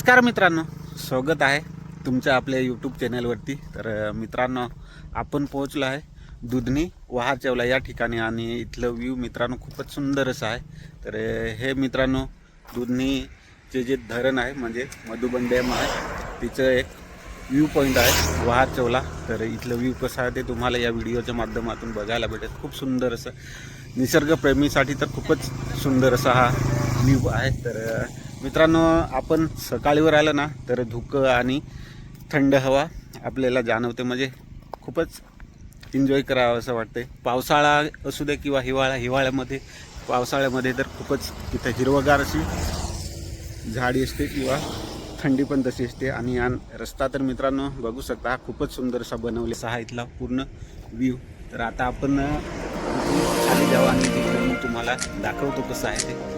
नमस्कार मित्रांनो, स्वागत आहे तुमच्या आपल्या यूट्यूब चॅनलवरती। तर मित्रांनो, आपण पोहोचलो आहे दुधनी वहारचेवला या ठिकाणी आणि इथलं व्ह्यू मित्रांनो खूपच सुंदर असं आहे। तर हे मित्रांनो दुधनीचे जे धरण आहे म्हणजे मधुबन डॅम आहे, तिचं एक व्ह्यू पॉईंट आहे वहारचेवला। तर इथलं व्ह्यू कसं आहे ते तुम्हाला या व्हिडिओच्या माध्यमातून बघायला भेटेल। खूप सुंदर असं निसर्गप्रेमीसाठी तर खूपच सुंदर असा हा व्ह्यू आहे। तर मित्रांनो, आपण सकाळीवर आलं ना तर धुकं आणि थंड हवा आपल्याला जाणवते, म्हणजे खूपच एन्जॉय करावं असं वाटते। पावसाळा असू दे किंवा हिवाळ्यामध्ये पावसाळ्यामध्ये तर खूपच इथं हिरवगार अशी झाडी असते किंवा थंडी पण तशी असते। आणि रस्ता तर मित्रांनो बघू शकता, हा खूपच सुंदर असा बनवलेला आहे इथला पूर्ण व्ह्यू। तर आता आपण खाली जाऊ आणि तिकडे मी तुम्हाला दाखवतो कसं आहे ते।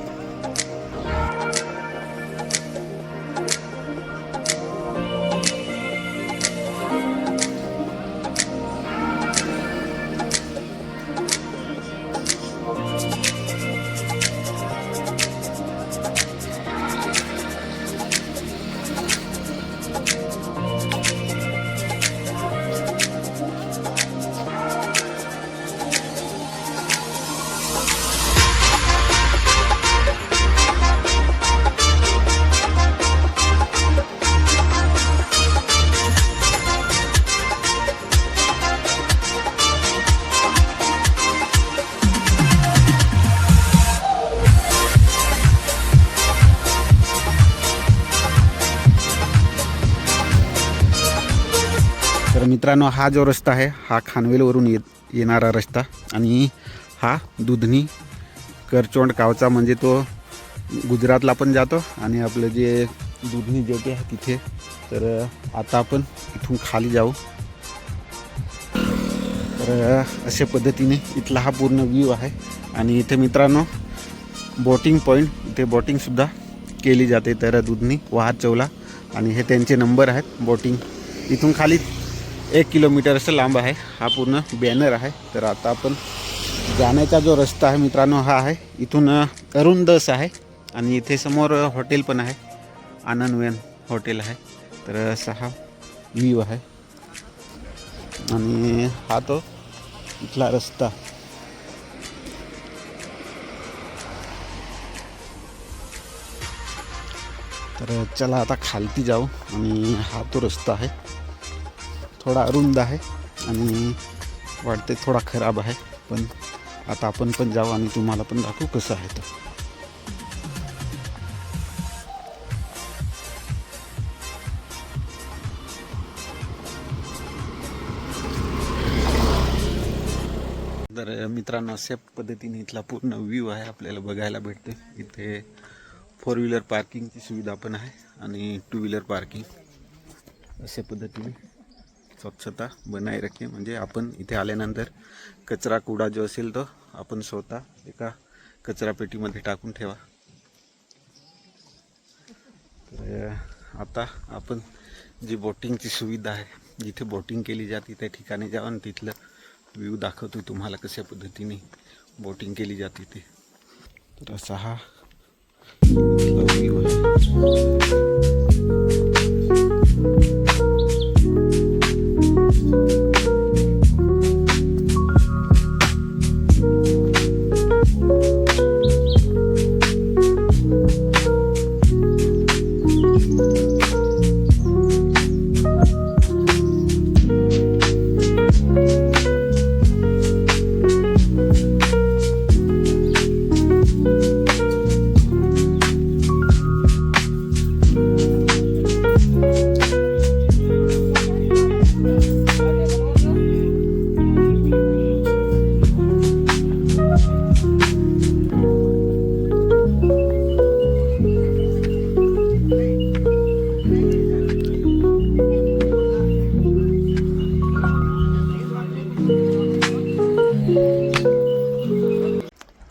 तर मित्रांनो, हा जो रस्ता आहे हा खानवेलवरून येणारा रस्ता आणि हा दुधनी करचोंड गावचा, म्हणजे तो गुजरातला पण जातो आणि आपलं जे दुधनी जेटी आहे तिथे। तर आता आपण इथून खाली जाऊ। तर अशा पद्धतीने इथला हा पूर्ण व्ह्यू आहे आणि इथे मित्रांनो बोटिंग पॉईंट, इथे बोटिंगसुद्धा केली जाते। तर दुधनी वहारचेवला आणि हे त्यांचे नंबर आहेत। बोटिंग इथून खाली 1 किलोमीटर असं लांब आहे, हा पूर्ण बॅनर आहे। तर आता आपण जाण्याचा जो रस्ता आहे मित्रांनो हा आहे इथून अरुंद असा आहे आणि इथे समोर हॉटेल पण आहे, आनंदवन हॉटेल आहे। तर असा हा व्ह्यू आहे आणि हा तो इथला रस्ता। तर चला आता खालती जाऊ आणि हा तो रस्ता आहे, थोडा अरुंद आहे आणि वाटते थोडा खराब आहे, पण आता आपण पण जाऊ आणि तुम्हाला पण दाखवू कसं आहे तो। तर मित्रांनो, अशा पद्धतीने इथला पूर्ण व्ह्यू आहे आपल्याला बघायला भेटते। इथे 4 व्हीलर पार्किंगची सुविधा पण आहे आणि 2 व्हीलर पार्किंग। अशा पद्धतीने स्वच्छता बनाई रखणे, म्हणजे आपण इथे आल्यानंतर कचरा कुडा जो असेल तो आपण स्वतः एका कचरा पेटीमध्ये टाकून ठेवा। तर आता आपण जी बोटिंगची सुविधा आहे, जिथे बोटिंग केली जाते त्या ठिकाणी जाऊ आणि तिथलं व्ह्यू दाखवतो तुम्हाला कशा पद्धतीने बोटिंग केली जाते ते। तर असा हा व्ह्यू आहे।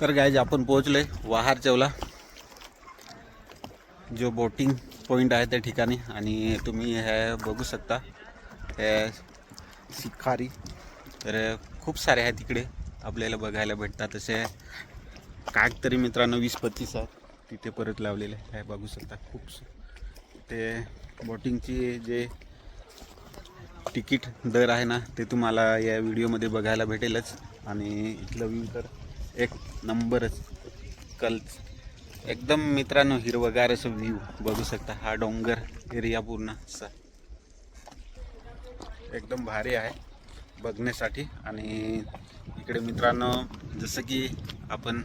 तर गाइज, आपण पोहोचलोय वहारचेवला, जो बोटिंग पॉइंट आहे त्या ठिकाणी। आणि तुम्ही हे बघू शकता, हे शिकारी तर खूप सारे आहेत तिकडे आपल्याला बघायला भेटतात। तसे काग तरी मित्रांनो 20-25 आहेत तिथे परत लावलेले आहे, बघू शकता। खूप ते बोटिंगची जे तिकीट दर आहे ना ते तुम्हाला या व्हिडिओमध्ये बघायला भेटेलच. आणि इथलं व्ह्यू तर एक नंबरच, कल्च एकदम मित्रांनो हिरवगार असं व्ह्यू बघू शकता. हा डोंगर एरिया पूर्ण असा एकदम भारी आहे बघण्यासाठी. आणि इकडे मित्रांनो जसं की आपण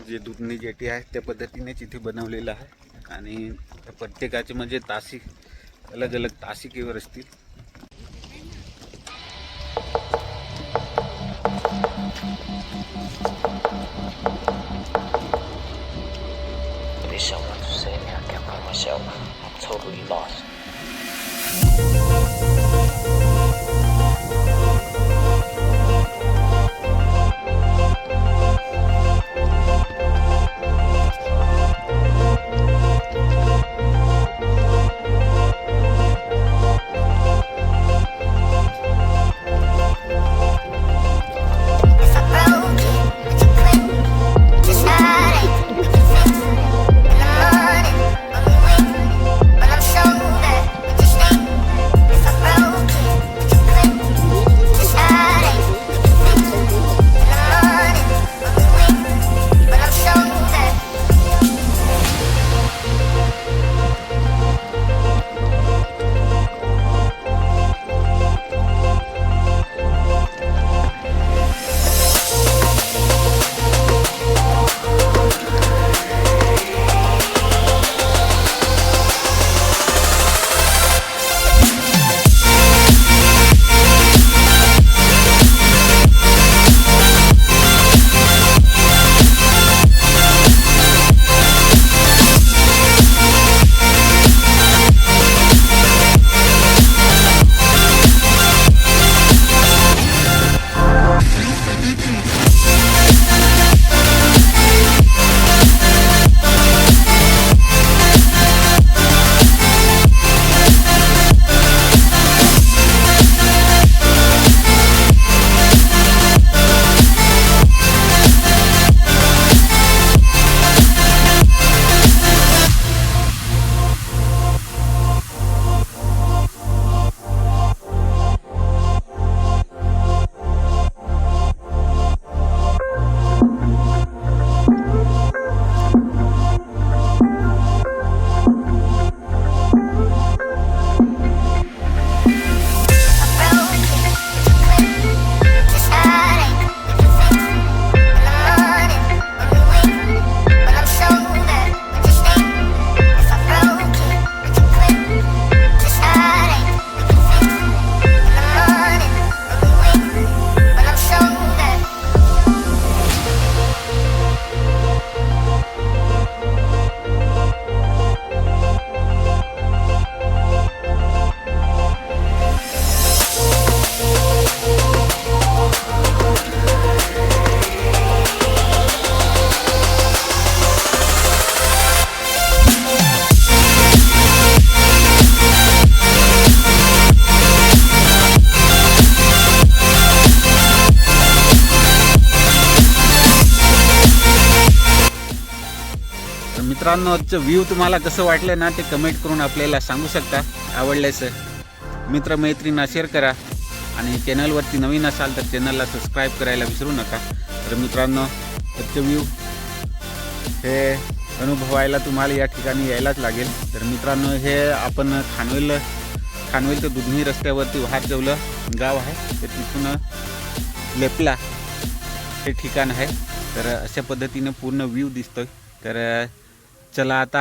जे दुधनी जेटी आहे त्या पद्धतीनेच इथे बनवलेलं आहे. आणि प्रत्येकाचे म्हणजे तासी अलग अलग तासिकेवर असतील. There's someone to save me. I can't find myself. I'm totally lost. मित्रांनो आजचं व्ह्यू तुम्हाला कसं वाटलं ना ते कमेंट करून आपल्याला सांगू शकता. आवडल्यास मित्रमैत्रींना शेअर करा आणि चॅनलवरती नवीन असाल तर चॅनलला सबस्क्राईब करायला विसरू नका. तर मित्रांनो आजचं व्ह्यू हे अनुभवायला तुम्हाला या ठिकाणी यायलाच लागेल. तर मित्रांनो हे आपण खानवेल ते दुधनी रस्त्यावरती वहारचौलं गाव आहे. तर तिथून लेपला हे ठिकाण आहे. तर अशा पद्धतीने पूर्ण व्ह्यू दिसतोय. तर चला आता